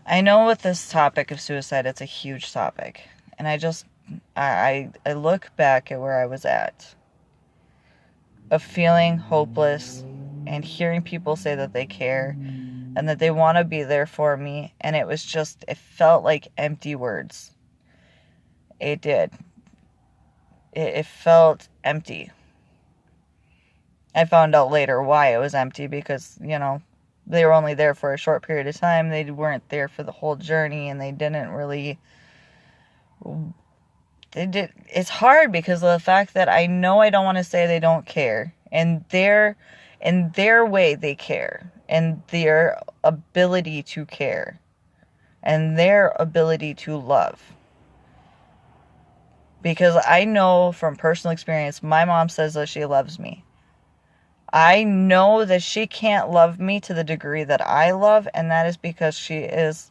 I know with this topic of suicide, it's a huge topic. And I look back at where I was at, of feeling hopeless and hearing people say that they care and that they want to be there for me. And it felt like empty words. It did. It felt empty. I found out later why it was empty because, they were only there for a short period of time. They weren't there for the whole journey, and they didn't really. It's hard because of the fact that I know I don't want to say they don't care. And in their way, they care. And their ability to care. And their ability to love. Because I know from personal experience, my mom says that she loves me. I know that she can't love me to the degree that I love, and that is because she's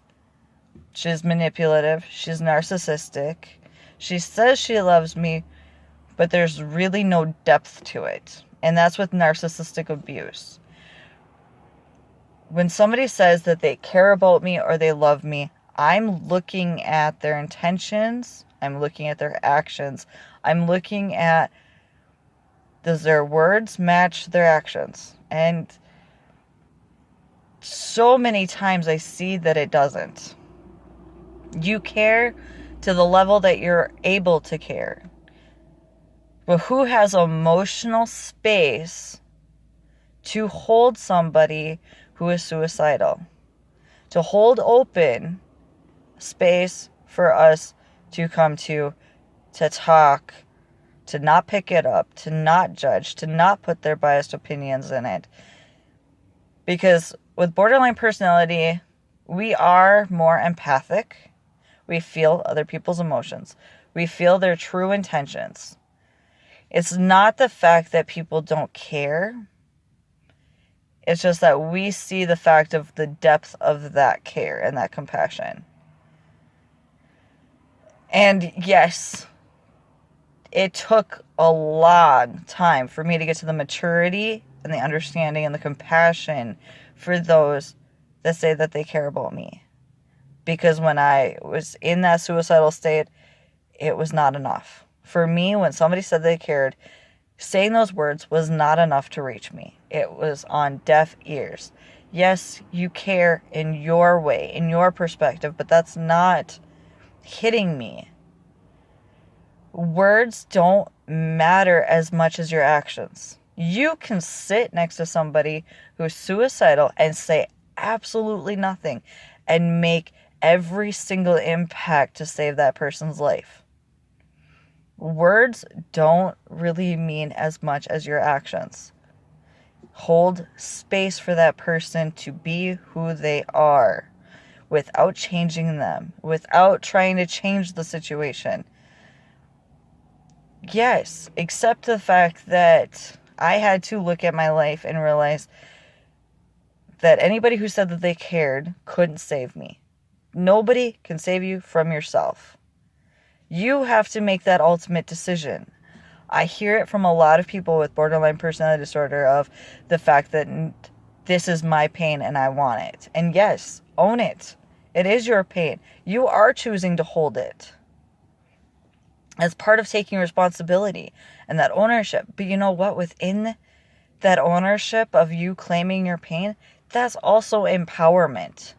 manipulative, she's narcissistic. She says she loves me, but there's really no depth to it. And that's with narcissistic abuse. When somebody says that they care about me or they love me, I'm looking at their intentions, I'm looking at their actions, I'm looking at, does their words match their actions? And so many times I see that it doesn't. You care to the level that you're able to care. But who has emotional space to hold somebody who is suicidal? To hold open space for us to come to talk, to not pick it up, to not judge, to not put their biased opinions in it. Because with borderline personality, we are more empathic. We feel other people's emotions. We feel their true intentions. It's not the fact that people don't care. It's just that we see the fact of the depth of that care and that compassion. And yes, it took a long time for me to get to the maturity and the understanding and the compassion for those that say that they care about me. Because when I was in that suicidal state, it was not enough. For me, when somebody said they cared, saying those words was not enough to reach me. It was on deaf ears. Yes, you care in your way, in your perspective, but that's not hitting me. Words don't matter as much as your actions. You can sit next to somebody who's suicidal and say absolutely nothing and make every single impact to save that person's life. Words don't really mean as much as your actions. Hold space for that person to be who they are without changing them, without trying to change the situation. Yes, accept the fact that I had to look at my life and realize that anybody who said that they cared couldn't save me. Nobody can save you from yourself. You have to make that ultimate decision. I hear it from a lot of people with borderline personality disorder of the fact that this is my pain and I want it. And yes, own it. It is your pain. You are choosing to hold it. As part of taking responsibility and that ownership. But you know what? Within that ownership of you claiming your pain, that's also empowerment.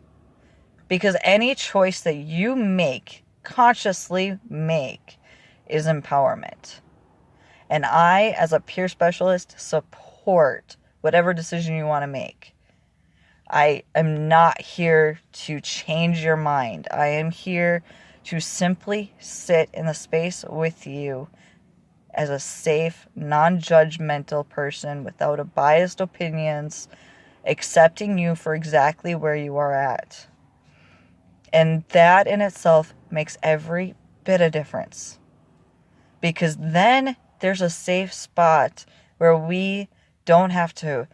Because any choice that you consciously make, is empowerment. And I, as a peer specialist, support whatever decision you want to make. I am not here to change your mind. I am here to simply sit in the space with you as a safe, non-judgmental person without a biased opinions, accepting you for exactly where you are at. And that in itself makes every bit of difference. Because then there's a safe spot where we don't have to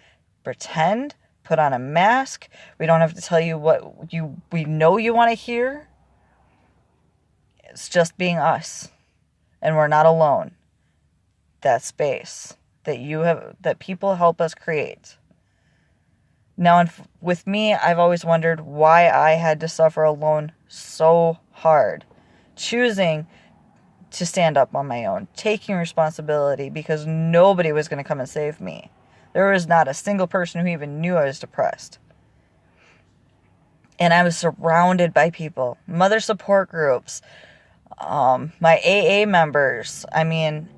pretend, put on a mask. We don't have to tell you what we know you want to hear. It's just being us. And we're not alone. That space that people help us create. Now, with me, I've always wondered why I had to suffer alone so hard, choosing to stand up on my own, taking responsibility because nobody was going to come and save me. There was not a single person who even knew I was depressed. And I was surrounded by people, mother support groups, my AA members. I mean,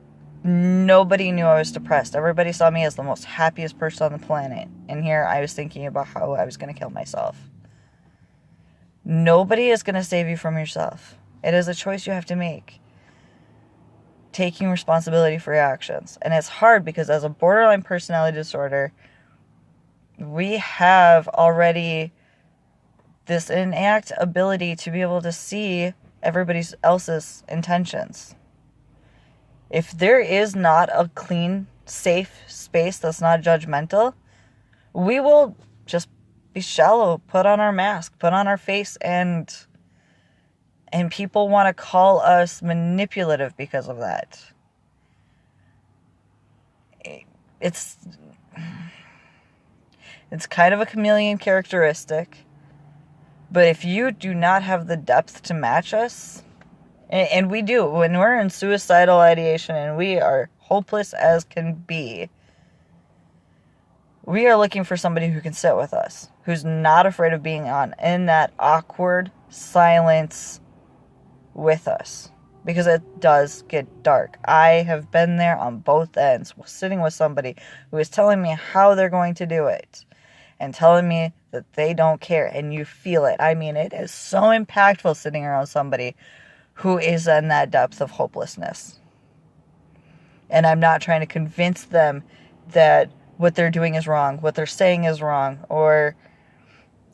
nobody knew I was depressed. Everybody saw me as the most happiest person on the planet. And here I was thinking about how I was going to kill myself. Nobody is going to save you from yourself. It is a choice you have to make. Taking responsibility for your actions. And it's hard because as a borderline personality disorder, we have already this innate ability to be able to see everybody else's intentions. If there is not a clean, safe space that's not judgmental, we will just be shallow, put on our mask, put on our face, and people want to call us manipulative because of that. It's kind of a chameleon characteristic. But if you do not have the depth to match us, and we do, when we're in suicidal ideation and we are hopeless as can be, we are looking for somebody who can sit with us, who's not afraid of being in that awkward silence with us. Because it does get dark. I have been there on both ends, sitting with somebody who is telling me how they're going to do it and telling me that they don't care, and you feel it. I mean, it is so impactful sitting around somebody who is in that depth of hopelessness. And I'm not trying to convince them that what they're doing is wrong, what they're saying is wrong, or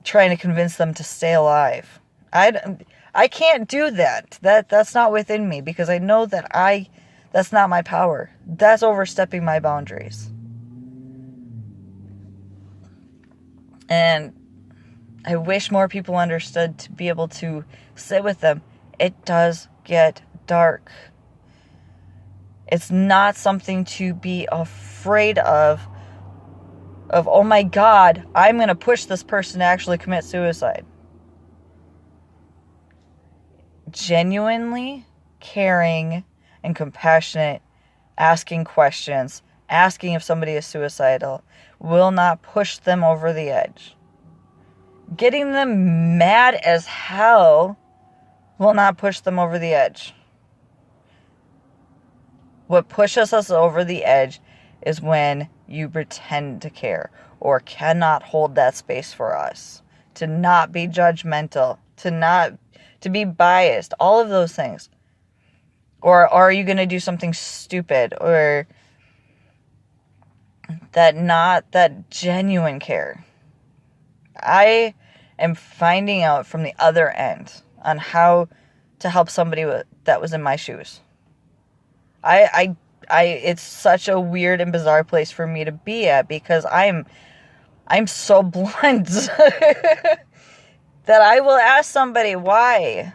trying to convince them to stay alive. I can't do that. That's not within me, because I know that that's not my power. That's overstepping my boundaries. And I wish more people understood to be able to sit with them. It does get dark. It's not something to be afraid of, oh my God, I'm going to push this person to actually commit suicide. Genuinely caring and compassionate, asking questions, asking if somebody is suicidal, will not push them over the edge. Getting them mad as hell will not push them over the edge. What pushes us over the edge is when you pretend to care or cannot hold that space for us, to not be judgmental, to be biased, all of those things. Or are you going to do something stupid, or that genuine care? I am finding out from the other end on how to help somebody that was in my shoes. It's such a weird and bizarre place for me to be at, because I'm so blunt that I will ask somebody why.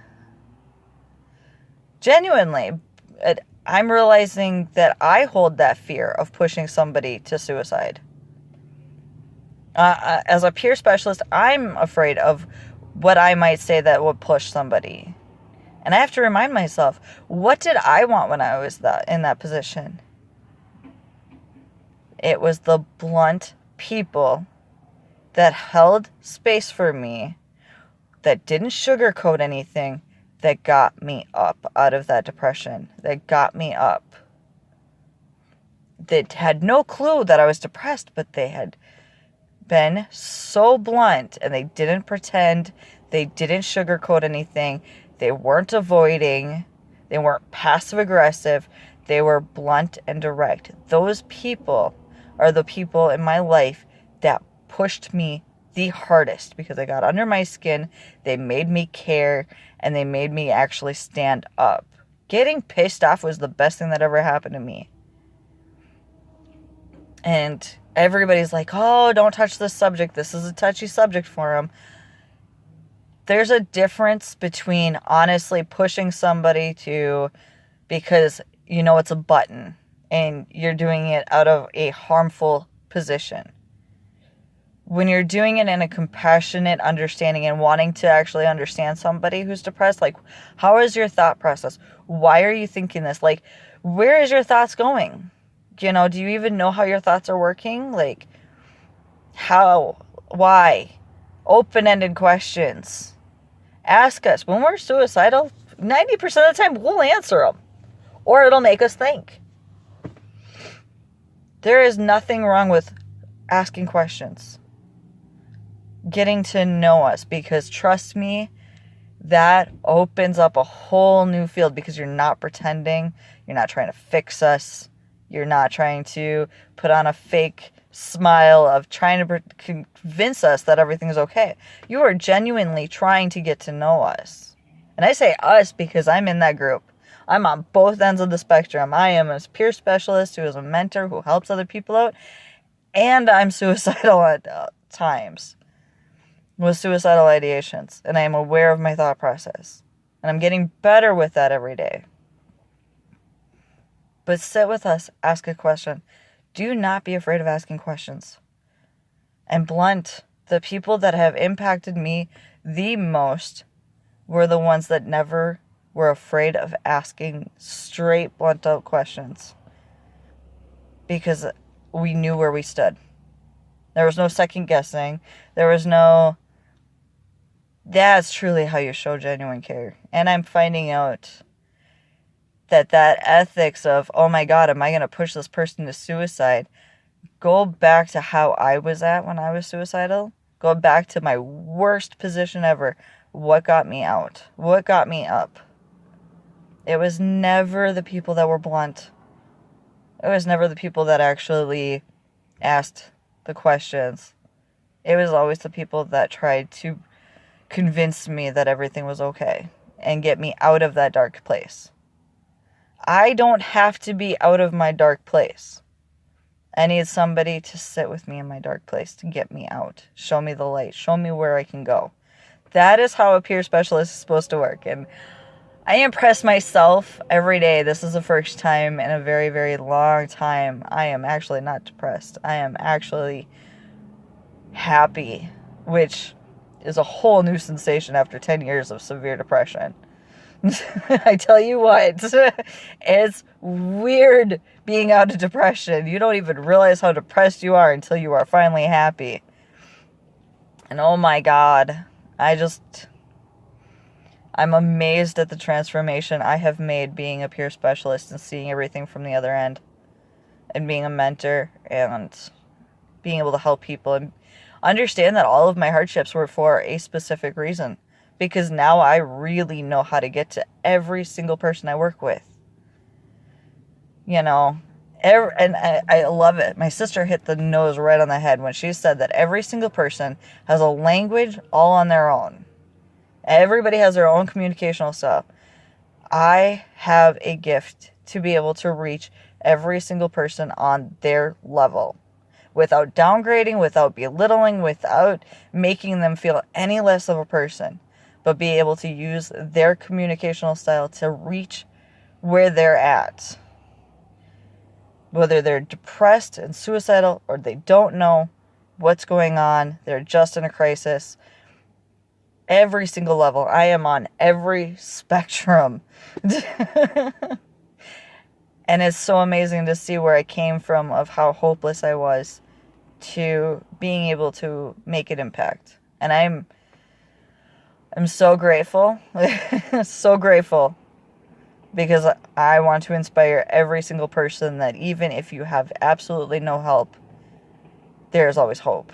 Genuinely, I'm realizing that I hold that fear of pushing somebody to suicide. As a peer specialist, I'm afraid of what I might say that will push somebody. And I have to remind myself, what did I want when I was in that position? It was the blunt people that held space for me, that didn't sugarcoat anything, that got me up out of that depression, that got me up. That had no clue that I was depressed, but they had been so blunt, and they didn't pretend, they didn't sugarcoat anything, they weren't avoiding, they weren't passive aggressive, they were blunt and direct. Those people are the people in my life that pushed me the hardest, because they got under my skin, they made me care, and they made me actually stand up. Getting pissed off was the best thing that ever happened to me. And everybody's like, oh, don't touch this subject. This is a touchy subject for them. There's a difference between honestly pushing somebody because you know it's a button and you're doing it out of a harmful position. when you're doing it in a compassionate understanding and wanting to actually understand somebody who's depressed, like, how is your thought process? Why are you thinking this? Like, where is your thoughts going? You know, do you even know how your thoughts are working? Like, how? Why? Open-ended questions. Ask us. When we're suicidal, 90% of the time, we'll answer them. Or it'll make us think. There is nothing wrong with asking questions. Getting to know us, because trust me, that opens up a whole new field, because you're not pretending, you're not trying to fix us, you're not trying to put on a fake smile of trying to convince us that everything's okay. You are genuinely trying to get to know us. And I say us because I'm in that group. I'm on both ends of the spectrum. I am a peer specialist who is a mentor who helps other people out, and I'm suicidal at times with suicidal ideations, and I am aware of my thought process, and I'm getting better with that every day. But sit with us, ask a question. Do not be afraid of asking questions. And blunt, the people that have impacted me the most were the ones that never were afraid of asking straight, blunt out questions, because we knew where we stood. There was no second guessing. There was no, that's truly how you show genuine care. And I'm finding out that ethics of, oh my God, am I going to push this person to suicide? Go back to how I was at when I was suicidal. Go back to my worst position ever. What got me out? What got me up? It was never the people that were blunt. It was never the people that actually asked the questions. It was always the people that tried to convince me that everything was okay and get me out of that dark place. I don't have to be out of my dark place. I need somebody to sit with me in my dark place to get me out. Show me the light. Show me where I can go. That is how a peer specialist is supposed to work. And I impress myself every day. This is the first time in a very, very long time I am actually not depressed. I am actually happy, which is a whole new sensation after 10 years of severe depression. I tell you what, it's weird being out of depression. You don't even realize how depressed you are until you are finally happy. And oh my God, I'm amazed at the transformation I have made being a peer specialist and seeing everything from the other end, and being a mentor and being able to help people and understand that all of my hardships were for a specific reason. Because now I really know how to get to every single person I work with. You know, and I love it. My sister hit the nose right on the head when she said that every single person has a language all on their own. Everybody has their own communicational style. I have a gift to be able to reach every single person on their level, without downgrading, without belittling, without making them feel any less of a person, but be able to use their communicational style to reach where they're at. Whether they're depressed and suicidal, or they don't know what's going on, they're just in a crisis. Every single level. I am on every spectrum. And it's so amazing to see where I came from, of how hopeless I was, to being able to make an impact. And I'm so grateful. So grateful. Because I want to inspire every single person that even if you have absolutely no help, there is always hope.